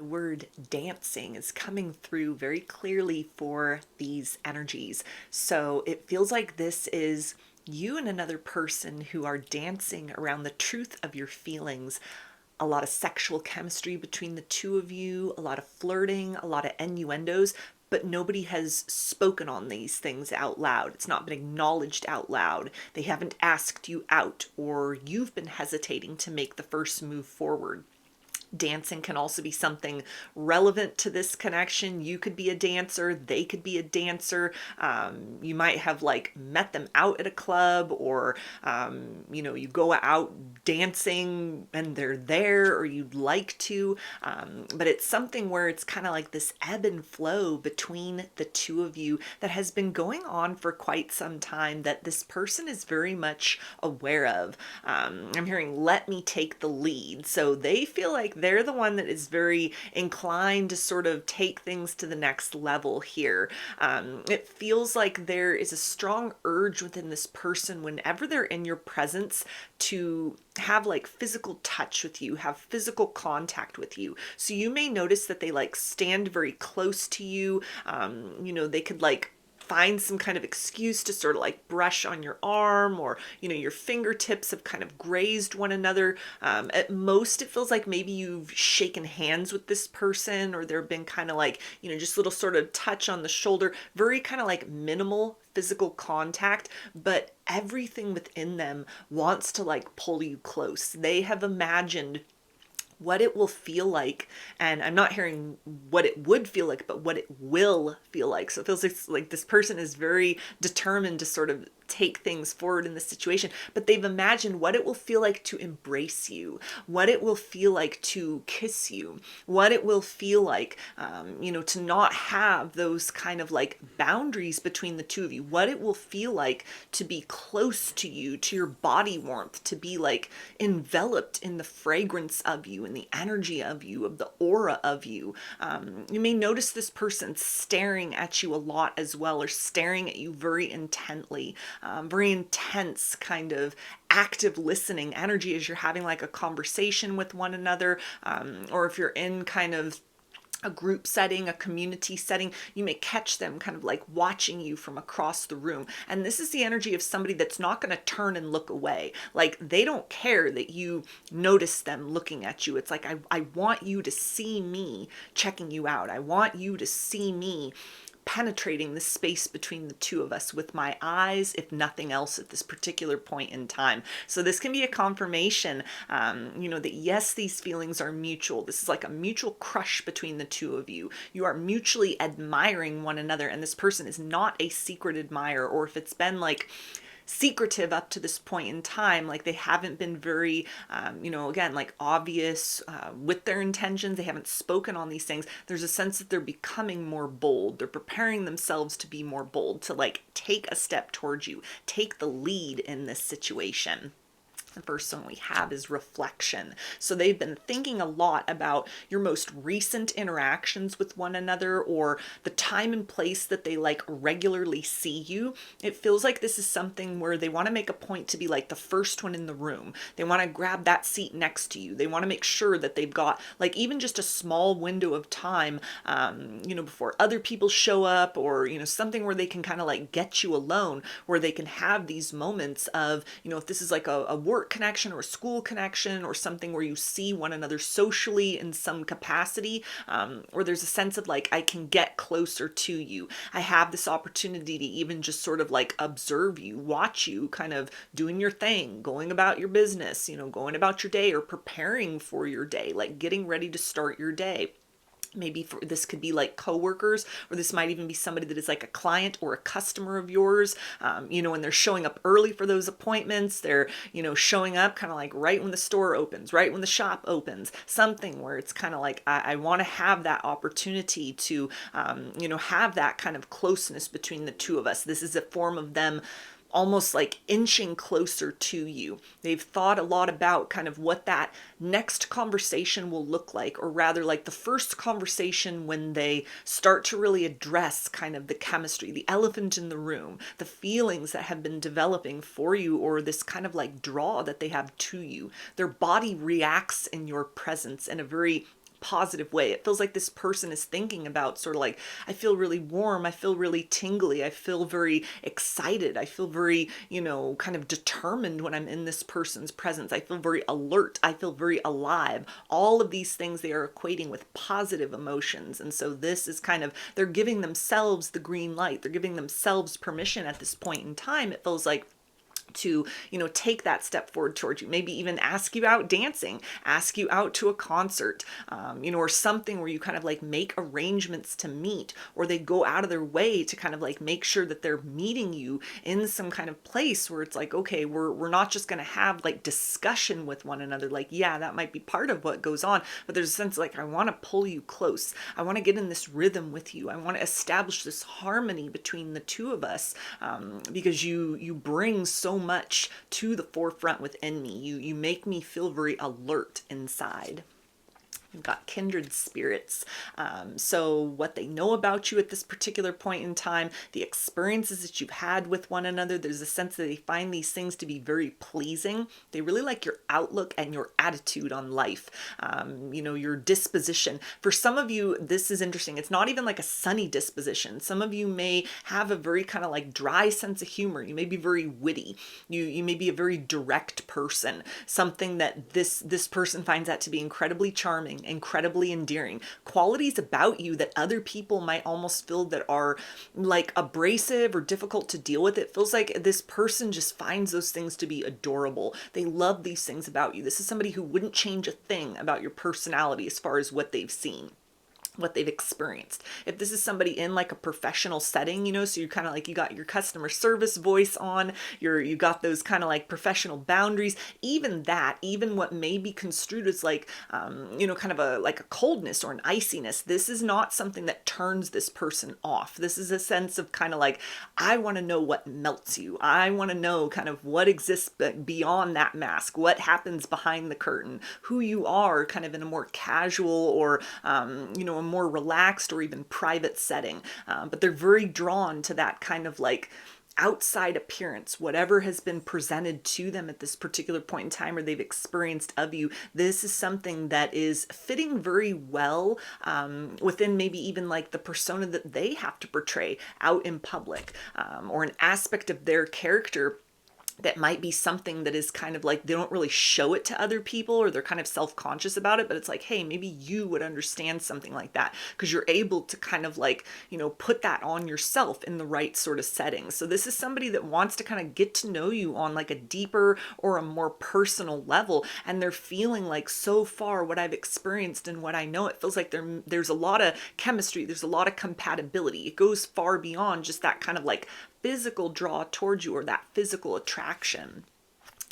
word dancing is coming through very clearly for these energies. So it feels like this is you and another person who are dancing around the truth of your feelings. A lot of sexual chemistry between the two of you, a lot of flirting, a lot of innuendos, but nobody has spoken on these things out loud. It's not been acknowledged out loud. They haven't asked you out, or you've been hesitating to make the first move forward. Dancing can also be something relevant to this connection. You could be a dancer, they could be a dancer. You might have like met them out at a club, or you go out dancing and they're there, or you'd like to. But it's something where it's kind of like this ebb and flow between the two of you that has been going on for quite some time, that this person is very much aware of. I'm hearing, let me take the lead. So they feel like they're the one that is very inclined to sort of take things to the next level here. It feels like there is a strong urge within this person whenever they're in your presence to have like physical touch with you, have physical contact with you. So you may notice that they like stand very close to you. They could like find some kind of excuse to sort of like brush on your arm, or your fingertips have kind of grazed one another. At most it feels like maybe you've shaken hands with this person, or there have been kind of like just little sort of touch on the shoulder, very kind of like minimal physical contact, but everything within them wants to like pull you close. They have imagined what it will feel like, and I'm not hearing what it would feel like, but what it will feel like. So it feels like this person is very determined to sort of take things forward in this situation, but they've imagined what it will feel like to embrace you, what it will feel like to kiss you, what it will feel like, to not have those kind of like boundaries between the two of you, what it will feel like to be close to you, to your body warmth, to be like enveloped in the fragrance of you, in the energy of you, of the aura of you. You may notice this person staring at you a lot as well, or staring at you very intently. Very intense kind of active listening energy as you're having like a conversation with one another, or if you're in kind of a group setting, a community setting, you may catch them kind of like watching you from across the room. And this is the energy of somebody that's not going to turn and look away. Like they don't care that you notice them looking at you. It's like, I want you to see me checking you out. I want you to see me penetrating the space between the two of us with my eyes, if nothing else, at this particular point in time. So this can be a confirmation, that yes, these feelings are mutual. This is like a mutual crush between the two of you. You are mutually admiring one another, and this person is not a secret admirer, or if it's been like secretive up to this point in time, like they haven't been very again, like obvious with their intentions, they haven't spoken on these things. There's a sense that they're becoming more bold, they're preparing themselves to be more bold, to like take a step towards you, take the lead in this situation. The first one we have is reflection. So they've been thinking a lot about your most recent interactions with one another, or the time and place that they like regularly see you. It feels like this is something where they want to make a point to be like the first one in the room. They want to grab that seat next to you. They want to make sure that they've got like even just a small window of time, before other people show up, or, something where they can kind of like get you alone, where they can have these moments of, if this is like a work connection or a school connection, or something where you see one another socially in some capacity, or there's a sense of like, I can get closer to you. I have this opportunity to even just sort of like observe you, watch you kind of doing your thing, going about your business, going about your day, or preparing for your day, like getting ready to start your day. Maybe this could be like coworkers, or this might even be somebody that is like a client or a customer of yours, and they're showing up early for those appointments. They're, showing up kind of like right when the store opens, right when the shop opens, something where it's kind of like, I want to have that opportunity to, have that kind of closeness between the two of us. This is a form of them almost like inching closer to you. They've thought a lot about kind of what that next conversation will look like, or rather like the first conversation when they start to really address kind of the chemistry, the elephant in the room, the feelings that have been developing for you, or this kind of like draw that they have to you. Their body reacts in your presence in a very positive way. It feels like this person is thinking about sort of like, I feel really warm, I feel really tingly, I feel very excited, I feel very, kind of determined when I'm in this person's presence. I feel very alert, I feel very alive. All of these things they are equating with positive emotions. And so this is kind of, they're giving themselves the green light. They're giving themselves permission at this point in time. It feels like to, take that step forward towards you, maybe even ask you out dancing, ask you out to a concert, or something where you kind of like make arrangements to meet, or they go out of their way to kind of like make sure that they're meeting you in some kind of place where it's like, okay, we're not just going to have like discussion with one another. Like, yeah, that might be part of what goes on, but there's a sense like, I want to pull you close. I want to get in this rhythm with you. I want to establish this harmony between the two of us, because you bring so much to the forefront within me. You make me feel very alert inside. You've got kindred spirits. So what they know about you at this particular point in time, the experiences that you've had with one another, there's a sense that they find these things to be very pleasing. They really like your outlook and your attitude on life, your disposition. For some of you, this is interesting. It's not even like a sunny disposition. Some of you may have a very kind of like dry sense of humor. You may be very witty. You may be a very direct person, something that this person finds that to be incredibly charming, incredibly endearing. Qualities about you that other people might almost feel that are like abrasive or difficult to deal with. It feels like this person just finds those things to be adorable. They love these things about you. This is somebody who wouldn't change a thing about your personality as far as what they've seen, what they've experienced. If this is somebody in like a professional setting, so you're kind of like, you got your customer service voice on, you got those kind of like professional boundaries, even what may be construed as like, kind of like a coldness or an iciness. This is not something that turns this person off. This is a sense of kind of like, I want to know what melts you. I want to know kind of what exists beyond that mask, what happens behind the curtain, who you are kind of in a more casual or, a more relaxed or even private setting. But they're very drawn to that kind of like outside appearance, whatever has been presented to them at this particular point in time or they've experienced of you. This is something that is fitting very well within maybe even like the persona that they have to portray out in public, or an aspect of their character that might be something that is kind of like, they don't really show it to other people, or they're kind of self-conscious about it, but it's like, hey, maybe you would understand something like that because you're able to kind of like, put that on yourself in the right sort of setting. So this is somebody that wants to kind of get to know you on like a deeper or a more personal level. And they're feeling like, so far what I've experienced and what I know, it feels like there's a lot of chemistry. There's a lot of compatibility. It goes far beyond just that kind of like physical draw towards you or that physical attraction.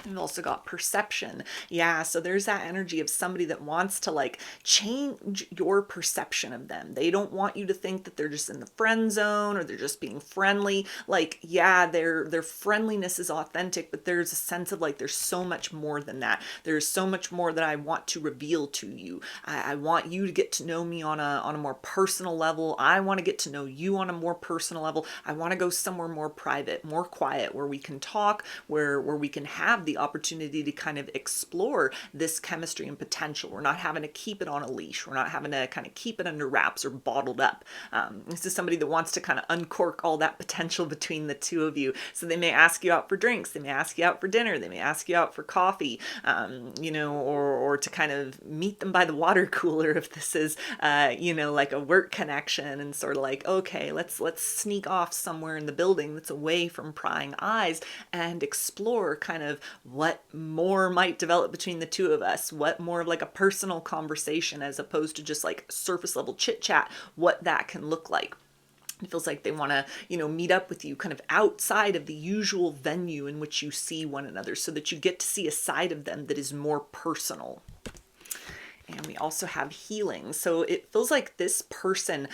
We've also got perception. Yeah, so there's that energy of somebody that wants to like change your perception of them. They don't want you to think that they're just in the friend zone or they're just being friendly. Like, yeah, their friendliness is authentic, but there's a sense of like, there's so much more than that. There's so much more that I want to reveal to you. I want you to get to know me on a more personal level. I want to get to know you on a more personal level. I want to go somewhere more private, more quiet, where we can talk, where we can have the opportunity to kind of explore this chemistry and potential. We're not having to keep it on a leash. We're not having to kind of keep it under wraps or bottled up. This is somebody that wants to kind of uncork all that potential between the two of you. So they may ask you out for drinks. They may ask you out for dinner. They may ask you out for coffee, or to kind of meet them by the water cooler if this is, like a work connection, and sort of like, okay, let's sneak off somewhere in the building that's away from prying eyes and explore kind of what more might develop between the two of us, what more of like a personal conversation as opposed to just like surface level chit chat, what that can look like. It feels like they want to, meet up with you kind of outside of the usual venue in which you see one another, so that you get to see a side of them that is more personal. And we also have healing. So it feels like this person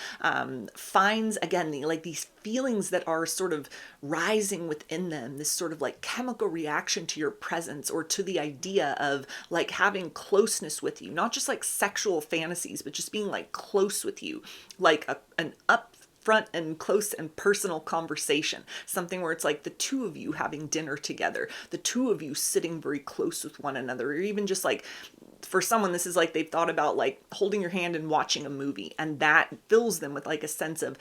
finds, again, these feelings that are sort of rising within them, this sort of like chemical reaction to your presence, or to the idea of like having closeness with you, not just like sexual fantasies, but just being like close with you, like an upfront and close and personal conversation, something where it's like the two of you having dinner together, the two of you sitting very close with one another, or even just like for someone, this is like they've thought about like holding your hand and watching a movie, and that fills them with like a sense of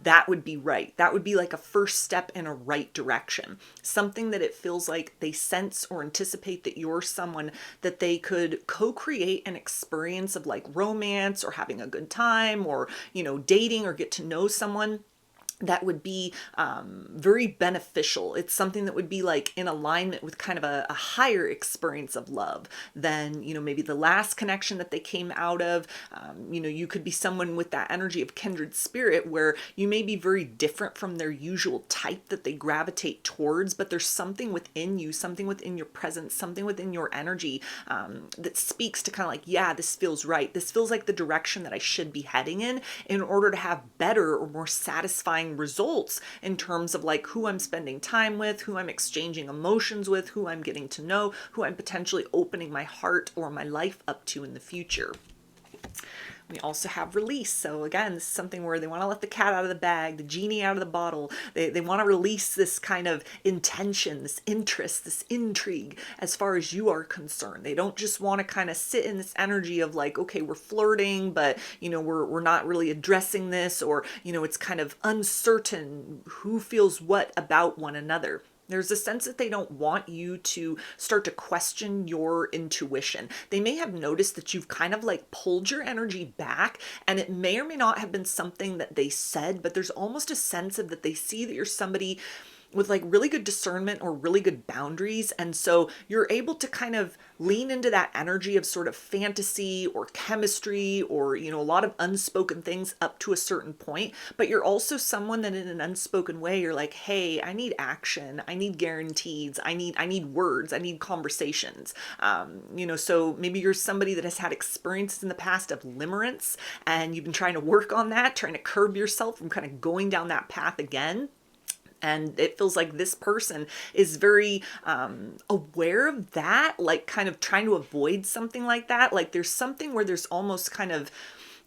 that would be right. That would be like a first step in a right direction. Something that it feels like they sense or anticipate that you're someone that they could co-create an experience of like romance or having a good time, or, dating or get to know someone that would be very beneficial. It's something that would be like in alignment with kind of a higher experience of love than, maybe the last connection that they came out of. You could be someone with that energy of kindred spirit where you may be very different from their usual type that they gravitate towards, but there's something within you, something within your presence, something within your energy that speaks to kind of like, yeah, this feels right. This feels like the direction that I should be heading in order to have better or more satisfying results in terms of like who I'm spending time with, who I'm exchanging emotions with, who I'm getting to know, who I'm potentially opening my heart or my life up to in the future. We also have release. So again, this is something where they want to let the cat out of the bag, the genie out of the bottle. They want to release this kind of intention, this interest, this intrigue as far as you are concerned. They don't just want to kind of sit in this energy of like, okay, we're flirting, but we're not really addressing this, or it's kind of uncertain who feels what about one another. There's a sense that they don't want you to start to question your intuition. They may have noticed that you've kind of like pulled your energy back, and it may or may not have been something that they said, but there's almost a sense of that they see that you're somebody with like really good discernment or really good boundaries. And so you're able to kind of lean into that energy of sort of fantasy or chemistry or, a lot of unspoken things up to a certain point. But you're also someone that in an unspoken way, you're like, hey, I need action. I need guarantees. I need words. I need conversations. So maybe you're somebody that has had experiences in the past of limerence, and you've been trying to work on that, trying to curb yourself from kind of going down that path again. And it feels like this person is very aware of that, like kind of trying to avoid something like that. Like there's something where there's almost kind of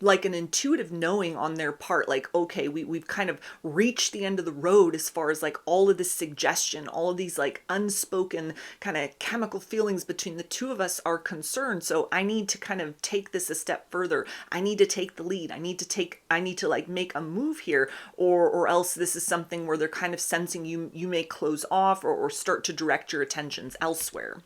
like an intuitive knowing on their part, like, okay, we've kind of reached the end of the road as far as like all of this suggestion, all of these like unspoken kind of chemical feelings between the two of us are concerned. So I need to kind of take this a step further. I need to take the lead. I need to like make a move here, or else this is something where they're kind of sensing you may close off or start to direct your attentions elsewhere.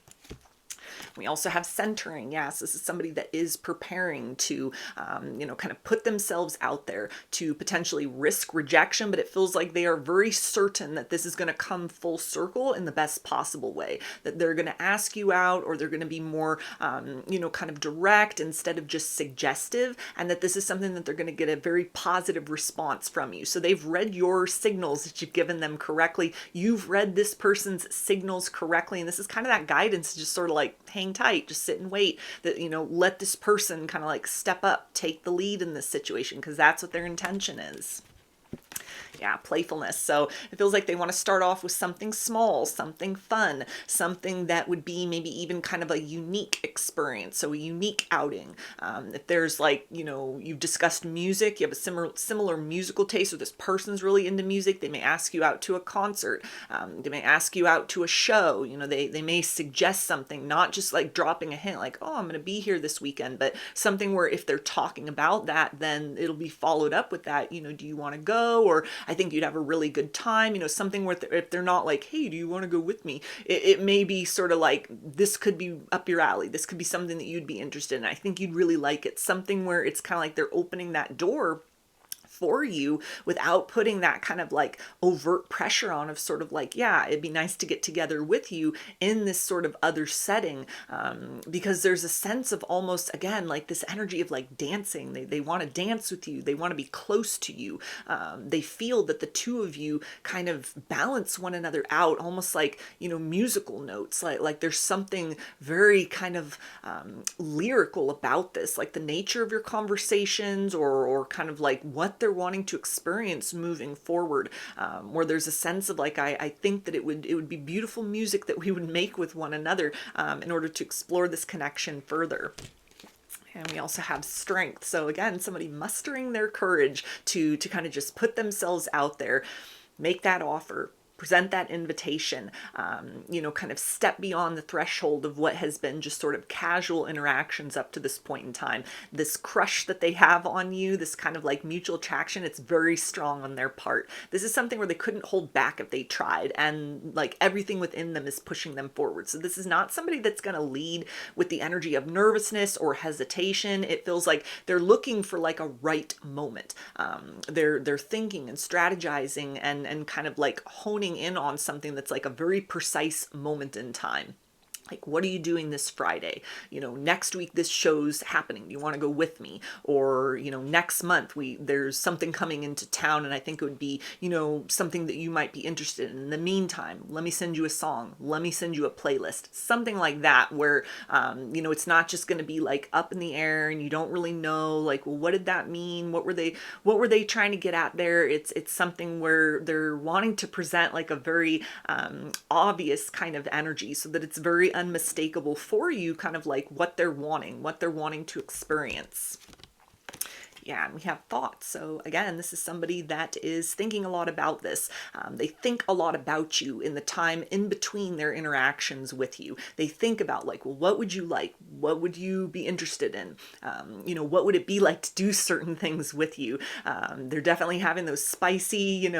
We also have centering. Yes, this is somebody that is preparing to, kind of put themselves out there to potentially risk rejection, but it feels like they are very certain that this is going to come full circle in the best possible way, that they're going to ask you out, or they're going to be more, kind of direct instead of just suggestive, and that this is something that they're going to get a very positive response from you. So they've read your signals that you've given them correctly. You've read this person's signals correctly, and this is kind of that guidance, just sort of like, hang tight, just sit and wait, that, let this person kind of like step up, take the lead in this situation, because that's what their intention is. Yeah, playfulness. So it feels like they want to start off with something small, something fun, something that would be maybe even kind of a unique experience, so a unique outing. If there's like, you've discussed music, you have a similar musical taste, or this person's really into music, they may ask you out to a concert. They may ask you out to a show. They may suggest something, not just like dropping a hint like, oh, I'm going to be here this weekend, but something where if they're talking about that, then it'll be followed up with that, do you want to go? Or I think you'd have a really good time, something where if they're not like, hey, do you want to go with me? It may be sort of like, this could be up your alley. This could be something that you'd be interested in. I think you'd really like it. Something where it's kind of like they're opening that door for you without putting that kind of like overt pressure on, of sort of like, yeah, it'd be nice to get together with you in this sort of other setting, because there's a sense of almost, again, like this energy of like dancing. They want to dance with you. They want to be close to you. They feel that the two of you kind of balance one another out, almost like, musical notes. Like there's something very kind of lyrical about this, like the nature of your conversations, or kind of like what they're wanting to experience moving forward, where there's a sense of like, I think that it would be beautiful music that we would make with one another in order to explore this connection further. And we also have strength. So again, somebody mustering their courage to kind of just put themselves out there, make that offer, present that invitation, kind of step beyond the threshold of what has been just sort of casual interactions up to this point in time. This crush that they have on you, this kind of like mutual attraction, it's very strong on their part. This is something where they couldn't hold back if they tried, and like everything within them is pushing them forward. So this is not somebody that's going to lead with the energy of nervousness or hesitation. It feels like they're looking for like a right moment. They're thinking and strategizing and kind of like honing in on something that's like a very precise moment in time. Like, what are you doing this Friday? Next week this show's happening. Do you want to go with me? Or, next month there's something coming into town and I think it would be, something that you might be interested in. In the meantime, let me send you a song. Let me send you a playlist. Something like that where, it's not just going to be like up in the air and you don't really know, like, well, what did that mean? What were they trying to get at there? It's something where they're wanting to present like a very obvious kind of energy so that it's very unmistakable for you, kind of like what they're wanting to experience. Yeah, and we have thoughts. So again, this is somebody that is thinking a lot about this. They think a lot about you in the time in between their interactions with you. They think about like, well, what would you like? What would you be interested in? What would it be like to do certain things with you? They're definitely having those spicy,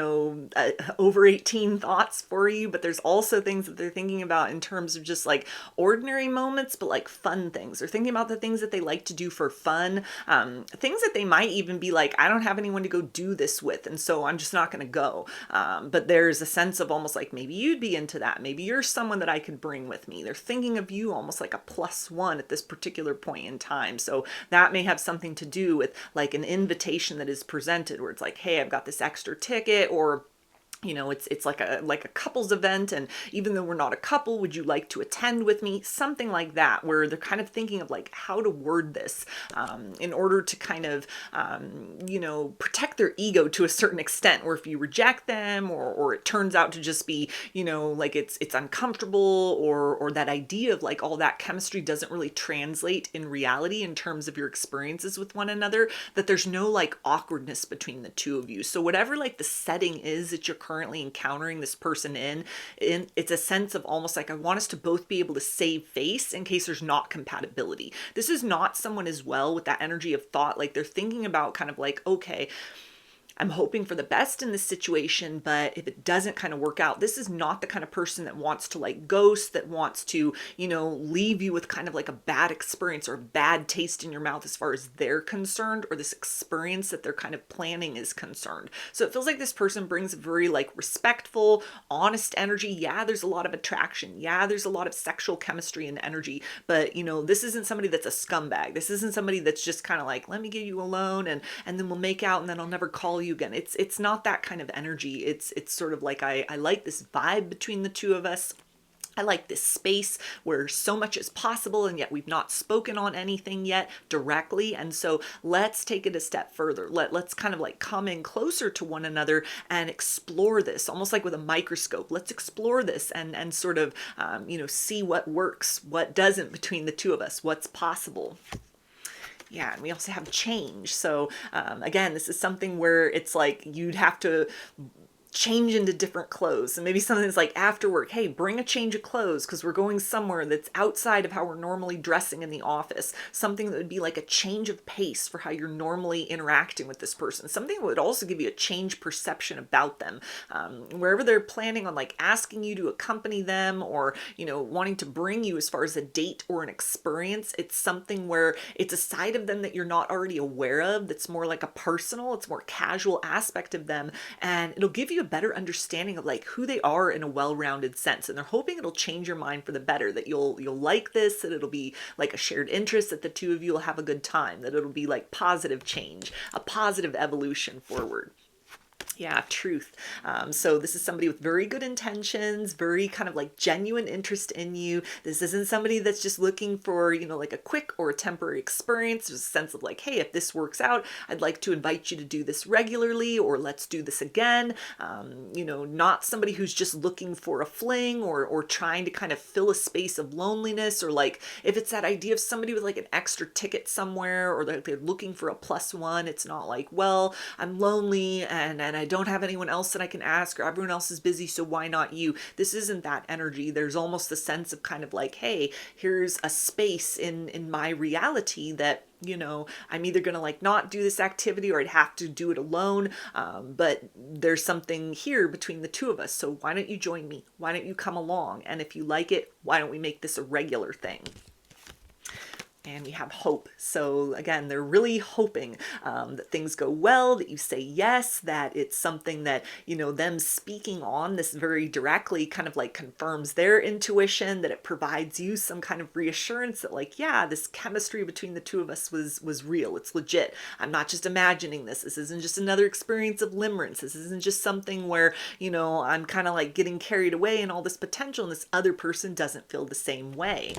over 18 thoughts for you, but there's also things that they're thinking about in terms of just like ordinary moments, but like fun things. They're thinking about the things that they like to do for fun, things that they might even be like, I don't have anyone to go do this with, and so I'm just not going to go. But there's a sense of almost like maybe you'd be into that. Maybe you're someone that I could bring with me. They're thinking of you almost like a +1 at this particular point in time. So that may have something to do with like an invitation that is presented where it's like, hey, I've got this extra ticket, or it's like a couples event, and even though we're not a couple, would you like to attend with me? Something like that, where they're kind of thinking of like how to word this in order to kind of protect their ego to a certain extent. Or if you reject them, or it turns out to just be like it's uncomfortable, or that idea of like all that chemistry doesn't really translate in reality in terms of your experiences with one another, that there's no like awkwardness between the two of you. So whatever like the setting is that you're currently encountering this person in, it's a sense of almost like, I want us to both be able to save face in case there's not compatibility. This is not someone as well with that energy of thought, like they're thinking about kind of like, okay, I'm hoping for the best in this situation, but if it doesn't kind of work out, this is not the kind of person that wants to like ghost, that wants to, leave you with kind of like a bad experience or a bad taste in your mouth as far as they're concerned, or this experience that they're kind of planning is concerned. So it feels like this person brings a very like respectful, honest energy. Yeah, there's a lot of attraction. Yeah, there's a lot of sexual chemistry and energy, but this isn't somebody that's a scumbag. This isn't somebody that's just kind of like, let me get you alone and then we'll make out and then I'll never call you again. It's not that kind of energy. It's sort of like, I like this vibe between the two of us. I like this space where so much is possible, and yet we've not spoken on anything yet directly. And so let's take it a step further. Let's kind of like come in closer to one another and explore this, almost like with a microscope. Let's explore this and sort of, see what works, what doesn't between the two of us, what's possible. Yeah, and we also have change. So again, this is something where it's like you'd have to change into different clothes. And maybe something that's like after work, hey, bring a change of clothes because we're going somewhere that's outside of how we're normally dressing in the office. Something that would be like a change of pace for how you're normally interacting with this person. Something that would also give you a change perception about them. Wherever they're planning on like asking you to accompany them, or, wanting to bring you as far as a date or an experience, it's something where it's a side of them that you're not already aware of, that's more like a personal, it's more casual aspect of them. And it'll give you a better understanding of like who they are in a well-rounded sense, and they're hoping it'll change your mind for the better, that you'll like this, that it'll be like a shared interest, that the two of you will have a good time, that it'll be like positive change, a positive evolution forward. Yeah, truth. So this is somebody with very good intentions, very kind of like genuine interest in you. This isn't somebody that's just looking for, like a quick or a temporary experience. There's a sense of like, hey, if this works out, I'd like to invite you to do this regularly, or let's do this again. Not somebody who's just looking for a fling, or trying to kind of fill a space of loneliness, or like if it's that idea of somebody with like an extra ticket somewhere, or they're looking for a +1, it's not like, well, I'm lonely and I I don't have anyone else that I can ask, or everyone else is busy, so why not you? This isn't that energy. There's almost a sense of kind of like, hey, here's a space in my reality that, you know, I'm either going to like not do this activity or I'd have to do it alone. But there's something here between the two of us. So why don't you join me? Why don't you come along? And if you like it, why don't we make this a regular thing? And we have hope. So again, they're really hoping that things go well, that you say yes, that it's something that, you know, them speaking on this very directly kind of like confirms their intuition, that it provides you some kind of reassurance that like, yeah, this chemistry between the two of us was real. It's legit. I'm not just imagining this. This isn't just another experience of limerence. This isn't just something where, you know, I'm kind of like getting carried away in all this potential and this other person doesn't feel the same way.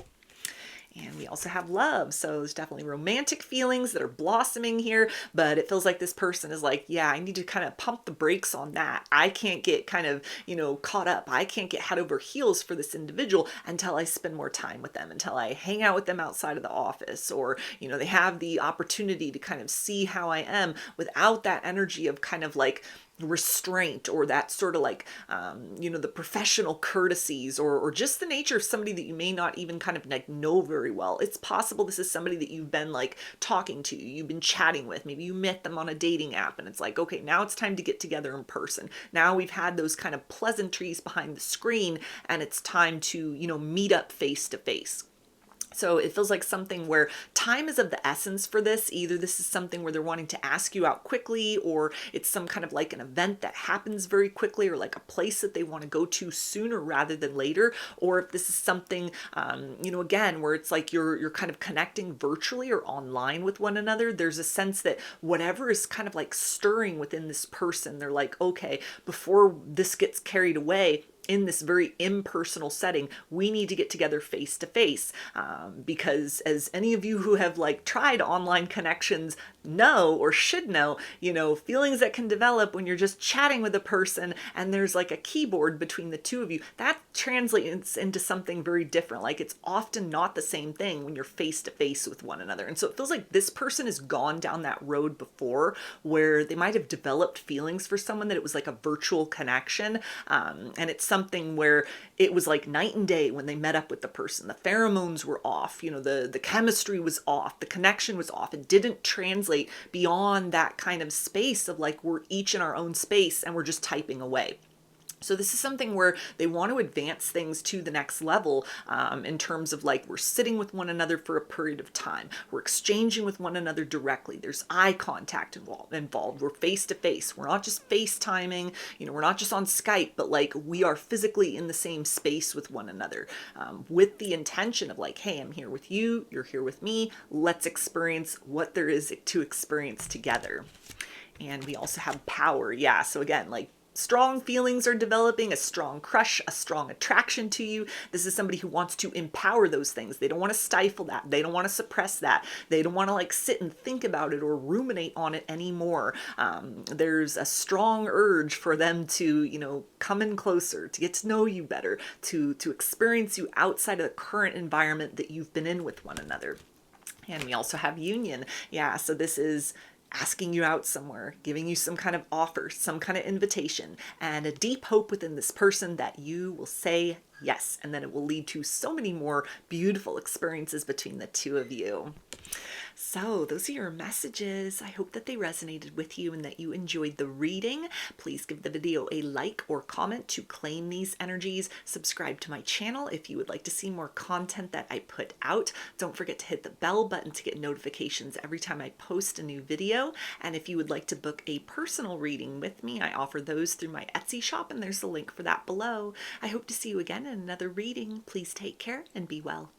And we also have love. So there's definitely romantic feelings that are blossoming here, but it feels like this person is like, yeah, I need to kind of pump the brakes on that. I can't get kind of, you know, caught up. I can't get head over heels for this individual until I spend more time with them, until I hang out with them outside of the office, or, you know, they have the opportunity to kind of see how I am without that energy of kind of like restraint, or that sort of like, you know, the professional courtesies, or just the nature of somebody that you may not even kind of like know very well. It's possible this is somebody that you've been like talking to, you've been chatting with, maybe you met them on a dating app and it's like, okay, now it's time to get together in person. Now we've had those kind of pleasantries behind the screen and it's time to, you know, meet up face to face. So it feels like something where time is of the essence for this. Either this is something where they're wanting to ask you out quickly, or it's some kind of like an event that happens very quickly, or like a place that they want to go to sooner rather than later. Or if this is something, you know, again, where it's like you're kind of connecting virtually or online with one another. There's a sense that whatever is kind of like stirring within this person, they're like, okay, before this gets carried away, in this very impersonal setting, we need to get together face to face, because as any of you who have like tried online connections know, or should know, you know, feelings that can develop when you're just chatting with a person and there's like a keyboard between the two of you, that translates into something very different. Like it's often not the same thing when you're face to face with one another. And so it feels like this person has gone down that road before, where they might have developed feelings for someone, that it was like a virtual connection, and it's something where it was like night and day when they met up with the person. The pheromones were off, you know, the chemistry was off, the connection was off. It didn't translate beyond that kind of space of like, we're each in our own space and we're just typing away. So this is something where they want to advance things to the next level, in terms of like, we're sitting with one another for a period of time. We're exchanging with one another directly. There's eye contact involved. We're face to face. We're not just FaceTiming, you know, we're not just on Skype, but like we are physically in the same space with one another, with the intention of like, hey, I'm here with you. You're here with me. Let's experience what there is to experience together. And we also have power. Yeah. So again, like, strong feelings are developing, a strong crush, a strong attraction to you. This is somebody who wants to empower those things. They don't want to stifle that. They don't want to suppress that. They don't want to like sit and think about it or ruminate on it anymore. There's a strong urge for them to, you know, come in closer, to get to know you better, to experience you outside of the current environment that you've been in with one another. And we also have union. Yeah, so this is asking you out somewhere, giving you some kind of offer, some kind of invitation, and a deep hope within this person that you will say yes, and then it will lead to so many more beautiful experiences between the two of you. So those are your messages. I hope that they resonated with you and that you enjoyed the reading. Please give the video a like or comment to claim these energies. Subscribe to my channel if you would like to see more content that I put out. Don't forget to hit the bell button to get notifications every time I post a new video. And if you would like to book a personal reading with me, I offer those through my Etsy shop, and there's a link for that below. I hope to see you again in another reading. Please take care and be well.